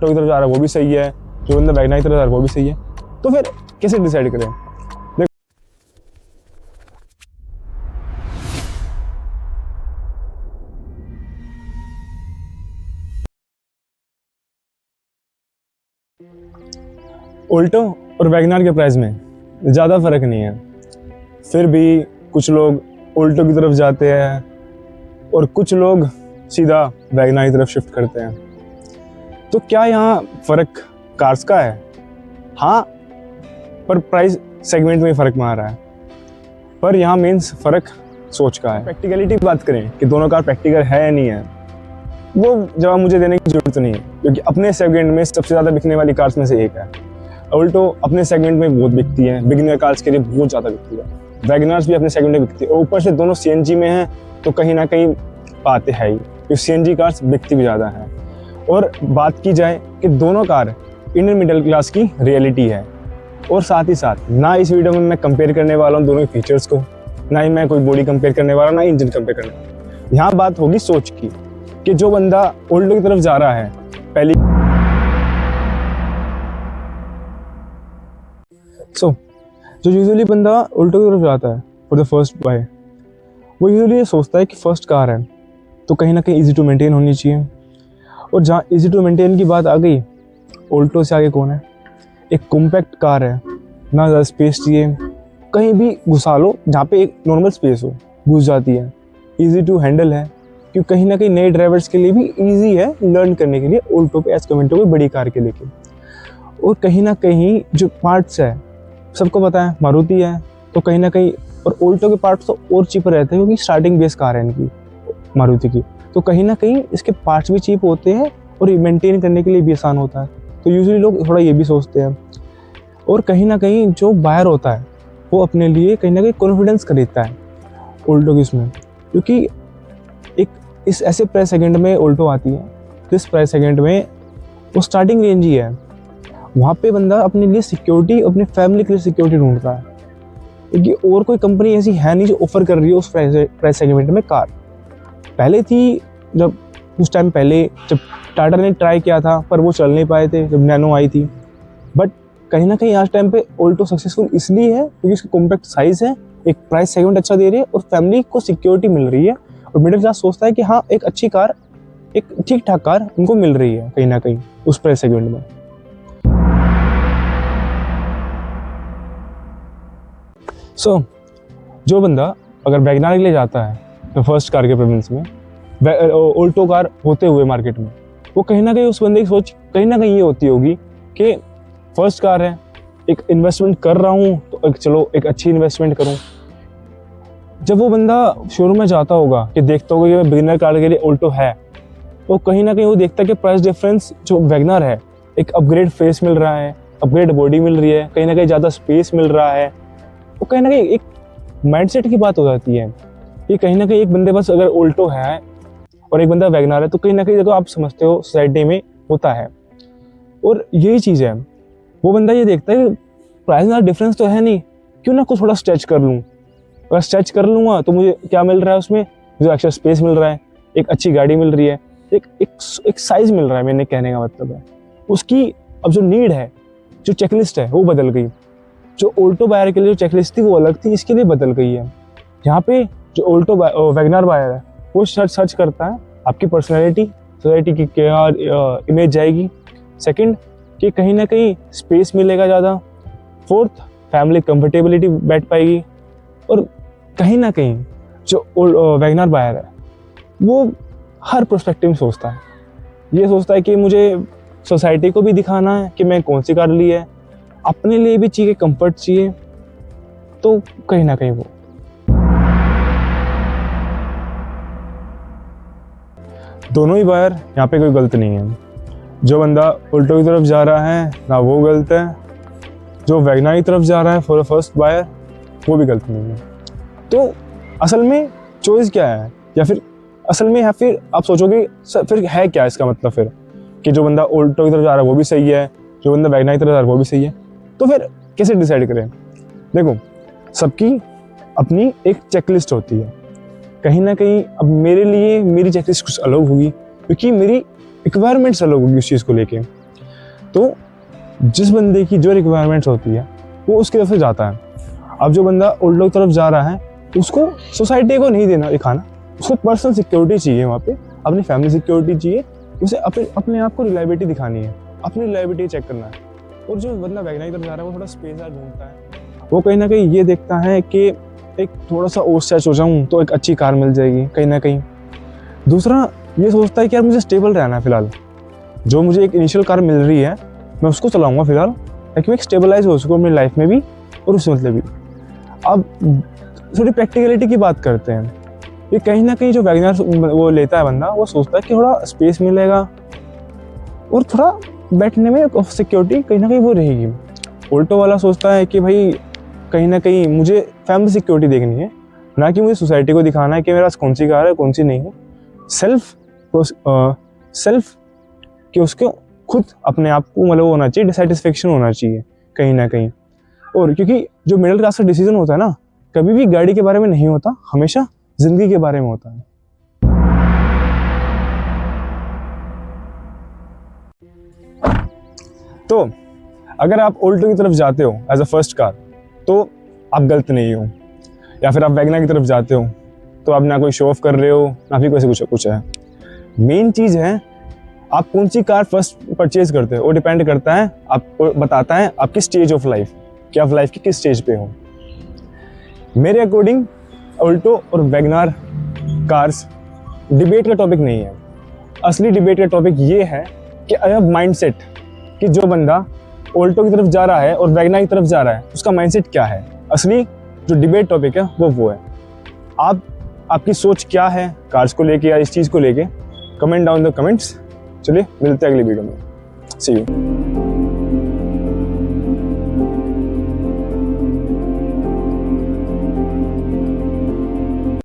Alto की तरफ जा रहा है वो भी सही है, जो बंदा वैगनआर की तरफ जा रहा है वो भी सही है। तो फिर कैसे डिसाइड करें? ऑल्टो और वैगनआर के प्राइस में ज़्यादा फर्क नहीं है, फिर भी कुछ लोग ऑल्टो की तरफ जाते हैं और कुछ लोग सीधा वैगनआर की तरफ शिफ्ट करते हैं। तो क्या यहाँ फ़र्क कार्स का है? हाँ, पर प्राइस सेगमेंट में फ़र्क मार रहा है, पर यहाँ मेंस फ़र्क सोच का है। प्रैक्टिकलिटी की बात करें कि दोनों कार प्रैक्टिकल है या नहीं है, वो जवाब मुझे देने की ज़रूरत नहीं है, क्योंकि अपने सेगमेंट में सबसे ज़्यादा बिकने वाली कार्स में से एक है। ऑल्टो अपने सेगमेंट में बहुत बिकती है, बिगिनर कार्स के लिए बहुत ज़्यादा बिकती है। वैगनआर्स भी अपने सेगमेंट में बिकती है, और ऊपर से दोनों सीएनजी में हैं, तो कहीं ना कहीं बातें है ही, क्योंकि सीएनजी कार्स बिकती भी ज़्यादा हैं। और बात की जाए कि दोनों कार इंडियन मिडिल क्लास की रियलिटी है। और साथ ही साथ ना इस वीडियो में मैं कंपेयर करने वाला हूँ दोनों फीचर्स को, ना ही मैं कोई बॉडी कंपेयर करने वाला, ना इंजन कंपेयर करने वाला। यहाँ बात होगी सोच की, कि जो बंदा ऑल्टो की तरफ जा रहा है पहली जो यूजुअली बंदा ऑल्टो की तरफ जाता है फॉर द फर्स्ट बाय, वो यूजुअली ये सोचता है कि फर्स्ट कार है तो कहीं ना कहीं इजी टू मेंटेन होनी चाहिए। और जहाँ इजी टू मेंटेन की बात आ गई, ऑल्टो से आगे कौन है? एक कॉम्पैक्ट कार है, ना ज़्यादा स्पेस चाहिए, कहीं भी घुसा लो, जहाँ पे एक नॉर्मल स्पेस हो घुस जाती है, इजी टू हैंडल है, क्योंकि कहीं ना कहीं नए ड्राइवर्स के लिए भी इजी है लर्न करने के लिए ऑल्टो पे एज कमेंट टू बड़ी कार के लेके। और कहीं ना कहीं जो पार्ट्स है सबको पता है मारुति है, तो कहीं ना कहीं और ऑल्टो के पार्ट्स तो और चीपर रहते हैं, क्योंकि स्टार्टिंग बेस कार है इनकी मारुति की, तो कहीं ना कहीं इसके पार्ट्स भी चीप होते हैं और मेंटेन करने के लिए भी आसान होता है। तो यूजुअली लोग थोड़ा ये भी सोचते हैं। और कहीं ना कहीं जो बायर होता है वो अपने लिए कहीं ना कहीं कॉन्फिडेंस खरीदता है ऑल्टो की उसमें, क्योंकि एक इस ऐसे प्राइस सेगमेंट में ऑल्टो आती है, जिस प्राइस सेगमेंट में वो स्टार्टिंग रेंज ही है, वहाँ पे बंदा अपने लिए सिक्योरिटी, अपने फैमिली के लिए सिक्योरिटी ढूंढ रहा है, क्योंकि और कोई कंपनी ऐसी है नहीं जो ऑफर कर रही है उस प्राइस सेगमेंट में कार। पहले थी, जब कुछ टाइम पहले जब टाटा ने ट्राई किया था, पर वो चल नहीं पाए थे जब नैनो आई थी। बट कहीं ना कहीं आज टाइम पे ऑल्टो सक्सेसफुल इसलिए है क्योंकि उसकी कॉम्पैक्ट साइज़ है, एक प्राइस सेगमेंट अच्छा दे रही है और फैमिली को सिक्योरिटी मिल रही है, और मिडिल क्लास सोचता है कि हाँ एक अच्छी कार, एक ठीक ठाक कार उनको मिल रही है कहीं ना कहीं उस प्राइस सेगमेंट में। जो बंदा अगर वैगनआर के लिए जाता है तो फर्स्ट कार के प्रेफरेंस में ऑल्टो कार होते हुए मार्केट में, वो कहीं ना कहीं उस बंदे की सोच कहीं ना कहीं ये होती होगी कि फर्स्ट कार है, एक इन्वेस्टमेंट कर रहा हूँ तो चलो एक अच्छी इन्वेस्टमेंट करूँ। जब वो बंदा शोरूम में जाता होगा कि देखता होगा कि बिगिनर कार के लिए ऑल्टो है, तो कहीं ना कहीं वो देखता है कि प्राइस डिफरेंस जो वैगनआर है, एक अपग्रेड फेस मिल रहा है, अपग्रेड बॉडी मिल रही है, कहीं ना कहीं ज़्यादा स्पेस मिल रहा है, वो कहीं ना कहीं एक माइंडसेट की बात हो जाती है। ये कहीं ना कहीं एक बंदे पास अगर ऑल्टो है और एक बंदा वैगनआर है, तो कहीं ना कहीं देखो आप समझते हो सोसाइटी में होता है। और यही चीज़ है, वो बंदा ये देखता है कि प्राइस में डिफरेंस तो है नहीं, क्यों ना कुछ थोड़ा स्ट्रेच कर लूँ, अगर स्ट्रेच कर लूँगा तो मुझे क्या मिल रहा है उसमें, मुझे एक्स्ट्रा स्पेस मिल रहा है, एक अच्छी गाड़ी मिल रही है, एक साइज़ मिल रहा है। मैंने कहने का मतलब है उसकी अब जो नीड है, जो चेकलिस्ट है वो बदल गई। जो ऑल्टो बायर के लिए जो चेकलिस्ट थी वो अलग थी, इसके लिए बदल गई है। यहाँ पे जो ऑल्टो वैगनआर बायर है वो सर्च करता है आपकी पर्सनैलिटी, सोसाइटी की क्या इमेज जाएगी। सेकंड कि कहीं ना कहीं स्पेस मिलेगा ज़्यादा। फोर्थ फैमिली कंफर्टेबिलिटी बैठ पाएगी। और कहीं ना कहीं जो वैगनआर बायर है वो हर प्रोस्पेक्टिव में सोचता है, ये सोचता है कि मुझे सोसाइटी को भी दिखाना है कि मैं कौन सी कार ली है, अपने लिए भी चाहिए, कंफर्ट चाहिए, तो कहीं ना कहीं वो दोनों ही बायर यहाँ पे कोई गलत नहीं है। जो बंदा ऑल्टो की तरफ जा रहा है ना वो गलत है, जो वैगनआर की तरफ जा रहा है फॉर फर्स्ट बायर वो भी गलत नहीं है। तो असल में चॉइस क्या है, या फिर असल में, या फिर आप सोचोगे फिर है क्या इसका मतलब, फिर कि जो बंदा ऑल्टो की तरफ जा रहा है वो भी सही है, जो बंदा वैगनआर की तरफ जा रहा है वो भी सही है, तो फिर कैसे डिसाइड करें? देखो, सबकी अपनी एक चेकलिस्ट होती है। कहीं ना कहीं अब मेरे लिए मेरी चेकलिस्ट कुछ अलग होगी, क्योंकि मेरी रिक्वायरमेंट्स अलग होगी उस चीज़ को लेके। तो जिस बंदे की जो रिक्वायरमेंट्स होती है वो उसकी तरफ से जाता है। अब जो बंदा ओल्टो की तरफ जा रहा है उसको सोसाइटी को नहीं देना दिखाना, उसको पर्सनल सिक्योरिटी चाहिए, वहाँ पे अपनी फैमिली सिक्योरिटी चाहिए, उसे अपने आप को रिलायबिलिटी दिखानी है, अपनी रिलायबिलिटी चेक करना है। और जो बंदा वैगनर की तरफ जा रहा है वो थोड़ा स्पेस ढूंढता है, वो कहीं ना कहीं ये देखता है कि एक थोड़ा सा ओवरस्ट्रेच हो जाऊँ तो एक अच्छी कार मिल जाएगी कहीं ना कहीं। दूसरा ये सोचता है कि यार मुझे स्टेबल रहना है फिलहाल, जो मुझे एक इनिशियल कार मिल रही है मैं उसको चलाऊंगा फिलहाल, ताकि मैं एक स्टेबलाइज हो सकूँ अपनी लाइफ में भी और उससे मतलब भी। अब थोड़ी प्रैक्टिकलिटी की बात करते हैं। ये कहीं ना कहीं जो वैगनर वो लेता है बंदा, वो सोचता है कि थोड़ा स्पेस मिलेगा और थोड़ा बैठने में सिक्योरिटी कहीं ना कहीं वो रहेगी। ऑल्टो वाला सोचता है कि भाई कहीं ना कहीं मुझे फैमिली सिक्योरिटी देखनी है, ना कि मुझे सोसाइटी को दिखाना है कि मेरे पास कौन सी कार है कौन सी नहीं है। सेल्फ कि उसको खुद अपने आप को मतलब होना चाहिए, डिसैटिस्फैक्शन होना चाहिए कहीं ना कहीं। और क्योंकि जो मिडिल क्लास का डिसीजन होता है ना, कभी भी गाड़ी के बारे में नहीं होता, हमेशा जिंदगी के बारे में होता है। तो अगर आप ऑल्टो की तरफ जाते हो एज अ फर्स्ट कार तो आप गलत नहीं हो, या फिर आप वैगनर की तरफ जाते हो तो आप ना कोई शो ऑफ कर रहे हो ना फिर कोई कुछ है। मेन चीज़ है आप कौन सी कार फर्स्ट परचेज करते हो, वो डिपेंड करता है, आपको बताता है आपकी स्टेज ऑफ लाइफ, कि आप लाइफ की किस स्टेज पे हो। मेरे अकॉर्डिंग ऑल्टो और वैगनर कार्स डिबेट का टॉपिक नहीं है। असली डिबेट का टॉपिक ये है कि आई हैव माइंडसेट, कि जो बंदा ऑल्टो की तरफ जा रहा है और वैगनर की तरफ जा रहा है उसका माइंडसेट क्या है। असली जो डिबेट टॉपिक है वो है। आपकी सोच क्या है कार्स को लेके या इस चीज़ को लेके, कमेंट डाउन द कमेंट्स। चलिए मिलते हैं अगली वीडियो में, सी यू।